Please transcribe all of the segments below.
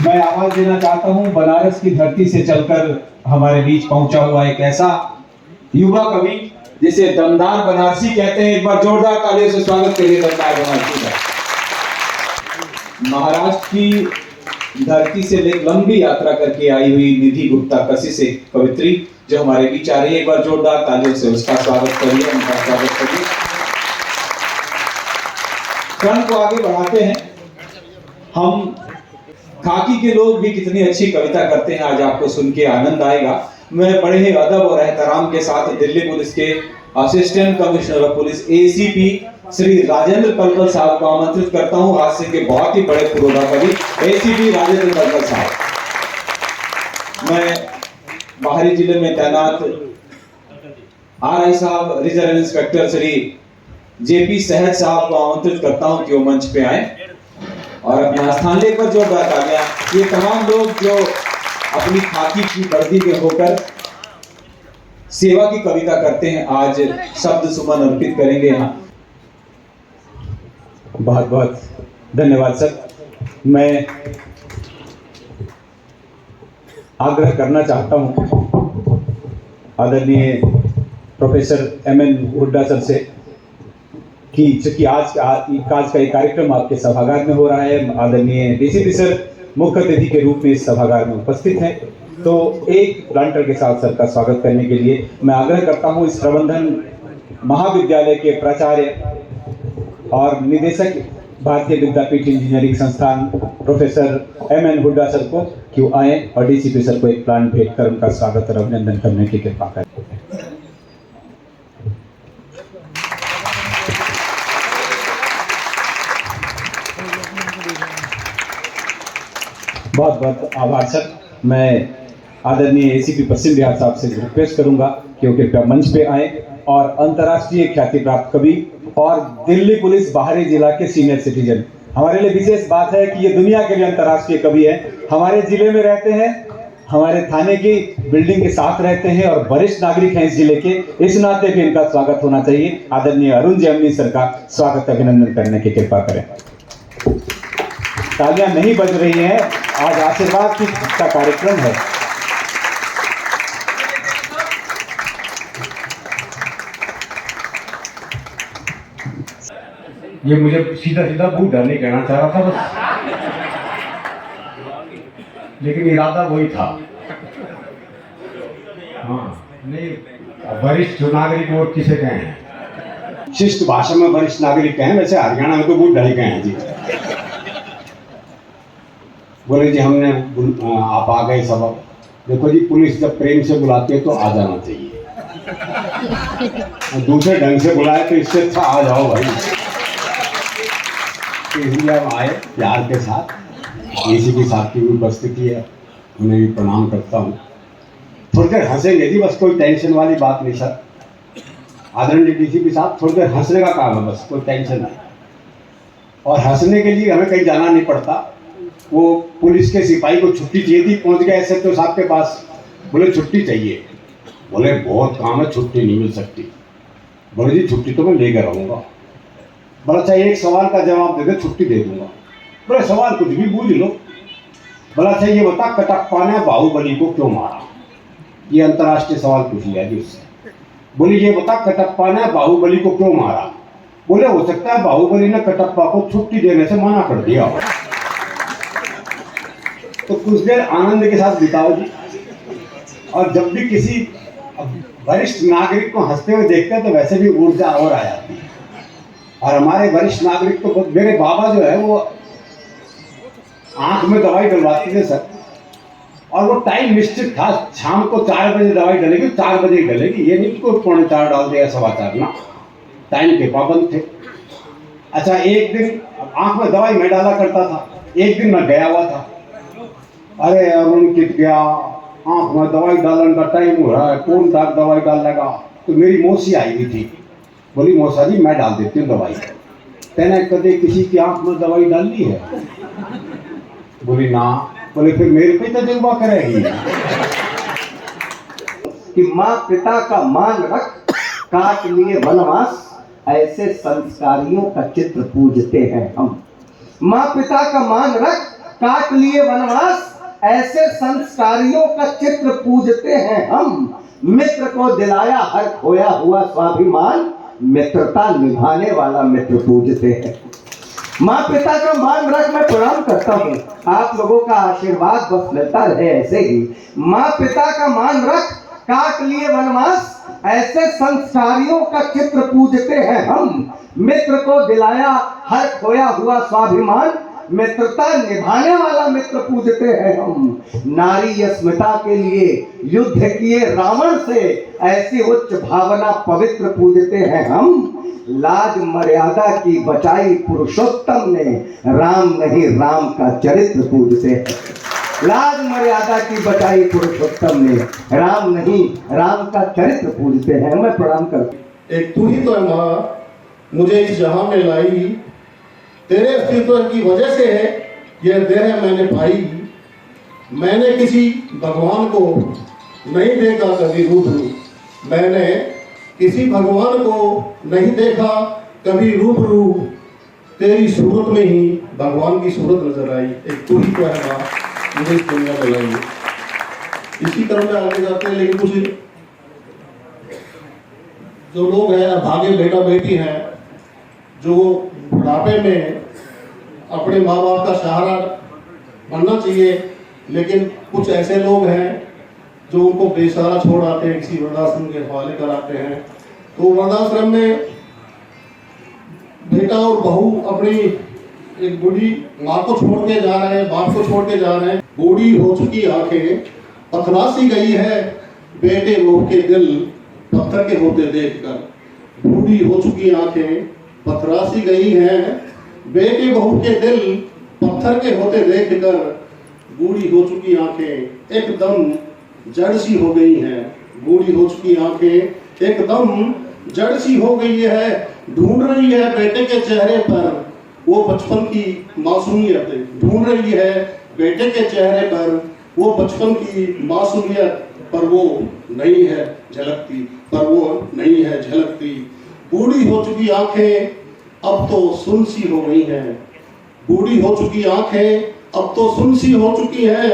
मैं आवाज देना चाहता हूं बनारस की धरती से चलकर हमारे बीच पहुंचा हुआ एक ऐसा युवा कवि जिसे दमदार बनारसी कहते हैं। एक बार जोरदार तालियों से स्वागत करिए दमदार बनारसी का। महाराष्ट्र की धरती से लंबी यात्रा करके आई हुई निधि गुप्ता कशिश एक कवित्री जो हमारे बीच आ रही है। एक बार जोरदार तालियों से उसका स्वागत करिए, उनका स्वागत करिए। क्रम को आगे बढ़ाते हैं। हम खाकी के लोग भी कितनी अच्छी कविता करते हैं, आज आपको सुन के आनंद आएगा। मैं बड़े ही अदब और एहतराम के साथ दिल्ली पुलिस के assistant commissioner of police ACP Shri Rajendra Palkal साहब को आमंत्रित करता हूं। हास्य के बहुत ही बड़े पुरोधा कवि एसीपी राजेंद्र पलकल साहब। मैं बाहरी जिले में तैनात आरआई साहब रिजर्व इंस्पेक्टर श्री जेपी सहज साहब को आमंत्रित करता हूं कि वो मंच पे आए और अपना स्थान लेकर जोरदार तालियां। ये तमाम लोग जो अपनी खाकी की वर्दी में होकर सेवा की कविता करते हैं, आज शब्द सुमन अर्पित करेंगे यहाँ। बहुत बहुत धन्यवाद सर। मैं आग्रह करना चाहता हूँ आदरणीय प्रोफेसर एमएन हुड्डा सर से कि चूंकि आज का एक कार्यक्रम आपके सभागार में हो रहा है, आदरणीय डीसीपी सर मुख्य अतिथि के रूप में इस सभागार में उपस्थित हैं, तो एक प्लांटर के साथ सर का स्वागत करने के लिए मैं आग्रह करता हूं इस प्रबंधन महाविद्यालय के प्राचार्य और निदेशक भारतीय विद्यापीठ इंजीनियरिंग संस्थान प्रोफेसर एमएन हुड्डा सर को कि वो आए और डीसीपी सर को एक प्लांट भेंट कर उनका स्वागत और अभिनंदन करने की कृपा करें। बहुत बहुत आभार सर। मैं आदरणीय एसीपी पश्चिम बिहार साहब से रिक्वेस्ट करूंगा कि वो कृपया मंच पे आए और अंतर्राष्ट्रीय ख्याति प्राप्त कवि और दिल्ली पुलिस बाहरी जिला के सीनियर सिटीजन। हमारे लिए विशेष बात है कि ये दुनिया के लिए अंतर्राष्ट्रीय कवि है, हमारे जिले में रहते हैं, हमारे थाने की बिल्डिंग के साथ रहते हैं और वरिष्ठ नागरिक हैं इस जिले के, इस नाते भी इनका स्वागत होना चाहिए। आदरणीय अरुण जेमनी सर का स्वागत अभिनंदन करने की कृपा करें। तालियां नहीं बज रही हैं, आज आशीर्वाद का कार्यक्रम है। ये मुझे सीधा सीधा बूढ़ा नहीं कहना चाह रहा था बस, लेकिन इरादा वही था। हाँ नहीं, वरिष्ठ नागरिक वोट किसे कहें? शिष्ट भाषा में वरिष्ठ नागरिक कहें, वैसे हरियाणा में तो बूढ़ा ही कहें जी। बोले जी हमने आप आ गए सब। देखो जी, पुलिस जब प्रेम से बुलाती है तो आ जाना चाहिए, दूसरे ढंग से बुलाए तो इससे अच्छा आ जाओ भाई। इसलिए हम आए प्यार के साथ। एसीपी साहब की भी उपस्थिति है, उन्हें भी प्रणाम करता हूँ। थोड़ी देर हंसेंगे जी, बस कोई टेंशन वाली बात नहीं सर। आदरणीय डीसीपी साहब, थोड़ी देर हंसने का काम है, बस कोई टेंशन नहीं। और हंसने के लिए हमें कहीं जाना नहीं पड़ता। वो पुलिस के सिपाही को छुट्टी चाहिए थी, पहुंच गए एसएचओ साहब के पास, बोले छुट्टी चाहिए। बोले बहुत काम है, छुट्टी नहीं मिल सकती। बोले जी छुट्टी तो मैं लेकर रहूँगा। बोला अच्छा एक सवाल का जवाब दे दे, छुट्टी दे दूंगा। बोले सवाल कुछ भी पूछ लो। बोला अच्छा ये बता, कटप्पा ने बाहुबली को क्यों मारा? ये अंतर्राष्ट्रीय सवाल पूछ लिया जी उससे। बोली ये बता, कटप्पा ने बाहुबली को क्यों मारा? बोले हो सकता है बाहुबली ने कटप्पा को छुट्टी देने से मना कर दिया। तो कुछ देर आनंद के साथ बिताओ जी। और जब भी किसी वरिष्ठ नागरिक को हंसते हुए देखते हैं तो वैसे भी ऊर्जा और आ जाती है। और हमारे वरिष्ठ नागरिक तो मेरे बाबा जो है वो आंख में दवाई डलवाते थे सर, और वो टाइम निश्चित था, शाम को 4 बजे दवाई डलेगी, 4 बजे ही डलेगी। ये नहीं को 3:45 डाल दिया 4:15 ना, टाइम के पाबंद थे। अच्छा एक दिन आंख में दवाई मैं डाला करता था, एक दिन मैं गया हुआ था। अरे अरुण कित गया, आंख में दवाई डालने का टाइम हो रहा है, कौन सा दवाई डाल लगा? तो मेरी मौसी आई हुई थी, बोली मौसा जी मैं डाल देती हूँ दवाई। कहने कदे किसी की आंख में दवाई डाल ली है? बोली ना। बोले फिर मेरे पे तजुर्बा करेगी कि माँ पिता का मान रख, काट लिए वनवास, ऐसे संस्कारियों का चित्र पूजते हैं हम। माँ पिता का मान रख, काट लिए वनवास, ऐसे संस्कारियों का चित्र पूजते हैं हम। मित्र को दिलाया हर खोया हुआ स्वाभिमान, मित्रता निभाने वाला मित्र पूजते हैं। माँ पिता का मान रख मैं प्रणाम करता हूँ, आप लोगों का आशीर्वाद बस मिलता रहे ऐसे ही। माँ पिता का मान रख, काट लिए वनवास, ऐसे संस्कारियों का चित्र पूजते हैं हम। मित्र को दिलाया हर खोया हुआ स्वाभिमान, मित्रता निभाने वाला मित्र पूजते हैं हम। नारी अस्मिता के लिए युद्ध किए रावण से, ऐसी उच्च भावना पवित्र पूजते हैं हम। लाज मर्यादा की बचाई पुरुषोत्तम ने, राम नहीं राम का चरित्र पूजते हैं। लाज मर्यादा की बचाई पुरुषोत्तम ने, राम नहीं राम का चरित्र पूजते हैं। मैं प्रणाम करता एक तू ही तो है माँ, मुझे इस जहां में लाई, तेरे अस्तित्व की वजह से है यह देह मैंने पाई। मैंने किसी भगवान को नहीं देखा कभी रूबरू, मैंने किसी भगवान को नहीं देखा कभी रूबरू, तेरी सूरत में ही भगवान की सूरत नजर आई। एक तू ही तो है माँ, मुझे इस दुनिया में लाई। इसी क्रम में आगे जाते हैं, लेकिन कुछ जो लोग हैं अभागे बेटा बेटी हैं, जो बुढ़ापे में अपने माँ बाप का सहारा बनना चाहिए, लेकिन कुछ ऐसे लोग हैं जो उनको बेसहारा छोड़ आते हैं, किसी वृद्धाश्रम के हवाले कराते हैं। तो वृद्धाश्रम में बेटा और बहू अपनी एक बूढ़ी माँ को छोड़ के जा रहे हैं, बाप को छोड़ के जा रहे हैं। बूढ़ी हो चुकी आंखें पथरा सी गई है, बेटे बहू के दिल पत्थर के होते देखकर। बूढ़ी हो चुकी आंखें पथरा सी गई हैं, बेटे बहू के दिल पत्थर के होते देखकर। बूढ़ी हो चुकी आंखें एकदम जड़ सी हो गई हैं, बूढ़ी हो चुकी आंखें एकदम जड़ सी हो गई है। ढूंढ रही है बेटे के चेहरे पर वो बचपन की मासूमियत, ढूंढ रही है बेटे के चेहरे पर वो बचपन की मासूमियत, पर वो नहीं है झलकती, पर वो नहीं है झलकती। बूढ़ी हो चुकी आंखें अब तो सुन सी हो गई हैं, बूढ़ी हो चुकी आंखें अब तो सुन सी हो चुकी हैं।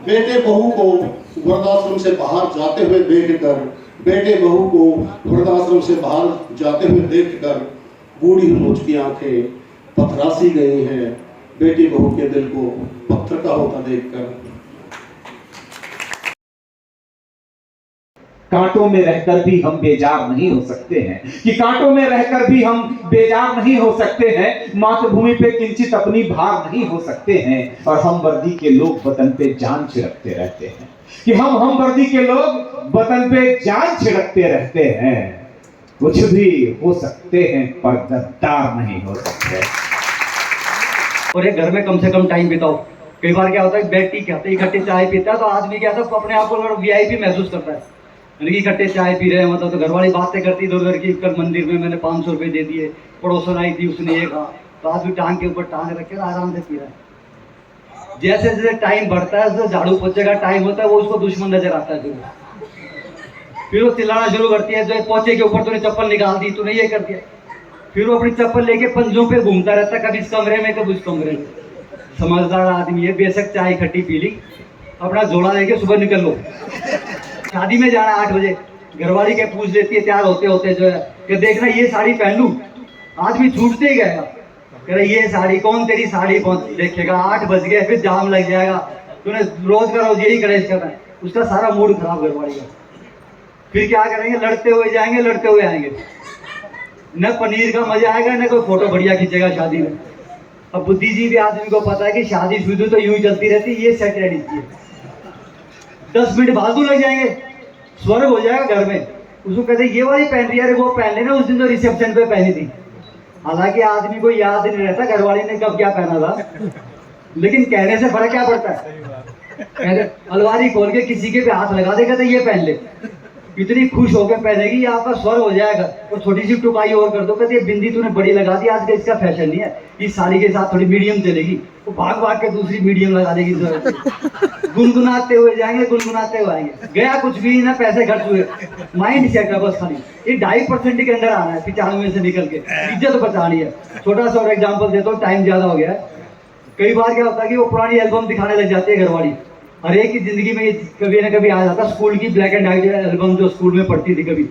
बेटे बहू को वृद्धाश्रम से बाहर जाते हुए देखकर, बेटे बहू को वृद्धाश्रम से बाहर जाते हुए देखकर बूढ़ी हो चुकी आंखें पथरासी गई हैं, बेटी बहू के दिल को पत्थर का होता देखकर। कांटों में रहकर भी हम बेजार नहीं हो सकते हैं, कि कांटों में रहकर भी हम बेजार नहीं हो सकते हैं। मातृभूमि पे किंचित अपनी भार नहीं हो सकते हैं, और हम वर्दी के लोग वतन पे जान छिड़कते रहते हैं, कि हम वर्दी के लोग वतन पे जान छिड़कते रहते हैं। कुछ भी हो सकते हैं पर गद्दार नहीं हो सकते। और एक घर में कम से कम टाइम बिताओ। कई बार क्या होता है, व्यक्ति क्या होता है इकट्ठे चाय पीता है तो आदमी क्या था अपने आप को वीआईपी महसूस करता है, यानी इकट्ठे चाय पी रहे हैं, मतलब तो घरवाली बातें करती इधर उधर की, कल मंदिर में मैंने 500 रुपये दे दिए, पड़ोसन आई थी उसने ये कहा, तो आदमी टांग के ऊपर टांग रखे आराम से पी रहा है। जैसे जैसे टाइम बढ़ता है, जैसे झाड़ू पोछे का टाइम होता है, वो उसको दुश्मन नजर आता है। फिर वो चिल्लाना शुरू करती है, जो पोछे के ऊपर तूने चप्पल निकाल दी, तूने ये कर दिया। फिर वो अपनी चप्पल लेके पंजों पे घूमता रहता है, कभी इस कमरे में कभी उस कमरे में। समझदार आदमी है, बेशक चाय खट्टी पी ली, अपना झोला लेके सुबह निकल लो। शादी में जाना 8 बजे, घरवाली के पूछ लेती है तैयार होते होते जो है कि देखना ये साड़ी पहन लूं, आदमी छूटते ही गएगा, कह रहे ये साड़ी कौन, तेरी साड़ी कौन देखेगा, 8 बज गए, फिर जाम लग जाएगा, तूने रोज का रोज यही कलेश करना है। उसका सारा मूड खराब घरवाली का। फिर क्या करेंगे, लड़ते हुए जाएंगे, लड़ते हुए आएंगे, न पनीर का मजा आएगा न कोई फोटो बढ़िया खींचेगा शादी में। अब बुद्धिजीवी आदमी को पता है कि शादी शुरू तो यूं ही चलती रहती, ये सेट रहनी चाहिए। 10 मिनट फालतू लग जाएंगे, स्वर्ग हो जाएगा घर में। उसको कहते ये वाली पहन रही है, वो पहन लेना, उस दिन तो रिसेप्शन पे पहनी थी। हालांकि आदमी को याद नहीं रहता घरवाली ने कब क्या पहना था, लेकिन कहने से फर्क क्या पड़ता है। अलमारी खोल के किसी के भी हाथ लगा देगा तो ये पहन ले, इतनी खुश होकर पहनेगी, आपका स्वर हो जाएगा। और छोटी सी टुकाई और कर दो, कहते बिंदी तूने बड़ी लगा दी, आज का इसका फैशन नहीं है, इस साड़ी के साथ थोड़ी मीडियम चलेगी, वो भाग भाग के दूसरी मीडियम लगा देगी। गुनगुनाते हुए जाएंगे, गुनगुनाते हुए आएंगे, गया कुछ भी ना, पैसे खर्च हुए, माइंड सेट है बस खाली। ये 2.5% के अंदर आना है, 95 से निकल के इज्जत बचानी है। छोटा सा और एग्जाम्पल देता हूँ, टाइम ज्यादा हो गया है। कई बार क्या होता है कि वो पुरानी एल्बम दिखाने लग जाती है घरवाली। हर एक की जिंदगी में ये कभी ना कभी आ जाता, स्कूल की ब्लैक एंड वाइट एल्बम जो स्कूल में पढ़ती थी कभी,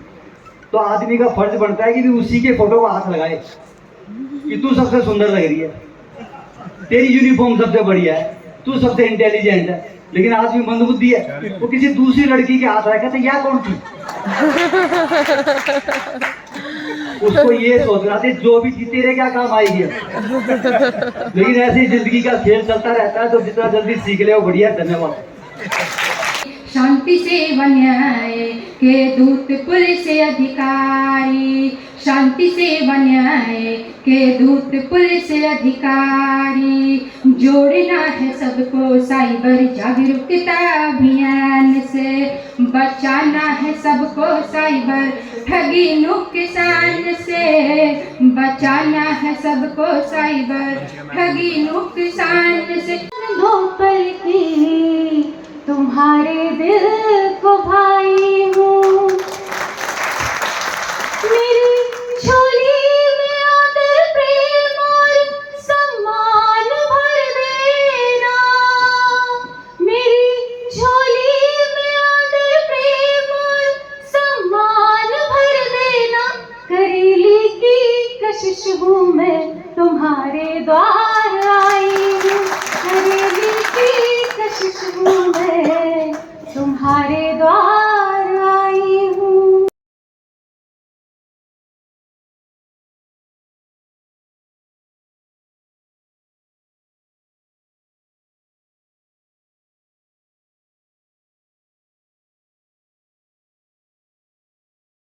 तो आदमी का फर्ज बनता है कि भी उसी के फोटो को हाथ लगाए कि तू सबसे सुंदर लग रही है, तेरी यूनिफॉर्म सबसे बढ़िया है, तू सबसे इंटेलिजेंट है। लेकिन आदमी मंदबुद्धि है, वो किसी दूसरी लड़की के हाथ रखा तो यह कौन थी? उसको ये सोच रहा था जो भी थी तेरे क्या काम आएगी। लेकिन ऐसे ही जिंदगी का खेल चलता रहता है, तो जितना जल्दी सीख ले वो बढ़िया। धन्यवाद। शांति से न्याय के दूत पुलिस अधिकारी, शांति से न्याय के दूत पुलिस अधिकारी, जोड़ना है सबको साइबर जागरूकता अभियान से, बचाना है सबको साइबर ठगी नुकसान से, बचाना है सबको साइबर ठगी नुकसान से। भोपाल की तुम्हारे दिल को भाई हूँ, मेरी झोली में आदर प्रेम और सम्मान भर देना, मेरी झोली में आदर प्रेम और सम्मान भर देना। करेली की कशिश हूँ मैं तुम्हारे द्वार आई हूँ, करेली की कशिश हूँ मैं तुम्हारे द्वार